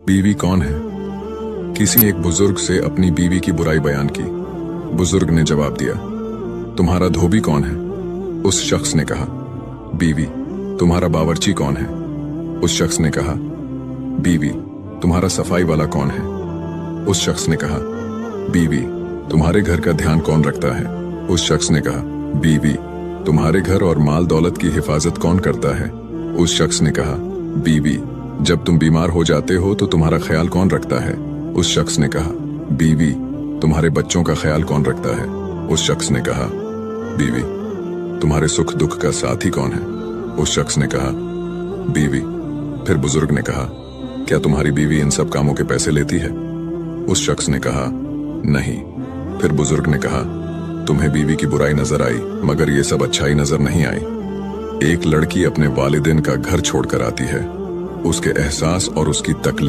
बीवी कौन है? किसी ने एक बुजुर्ग से अपनी बीवी की बुराई बयान की। बुजुर्ग ने जवाब दिया, तुम्हारा धोबी कौन है? उस शख्स ने कहा, बीवी। तुम्हारा बावर्ची कौन है? उस शख्स ने कहा, बीवी। तुम्हारा सफाई वाला कौन है? उस शख्स ने कहा, बीवी। तुम्हारे घर का ध्यान कौन रखता है? उस शख्स ने कहा, बीवी। तुम्हारे घर और माल दौलत की हिफाजत कौन करता है? उस शख्स ने कहा, बीवी। जब तुम बीमार हो जाते हो तो तुम्हारा ख्याल कौन रखता है? उस शख्स ने कहा, बीवी। तुम्हारे बच्चों का ख्याल कौन रखता है? उस शख्स ने कहा, बीवी। तुम्हारे सुख दुख का साथी कौन है? उस शख्स ने कहा, बीवी। फिर बुजुर्ग ने कहा, क्या तुम्हारी बीवी इन सब कामों के पैसे लेती है? उस शख्स ने कहा, नहीं। फिर बुजुर्ग ने कहा, तुम्हें बीवी की बुराई नजर आई, मगर ये सब अच्छाई नजर नहीं आई। एक लड़की अपने वालिदैन का घर छोड़कर आती है, उसके एहसास और उसकी तकलीफ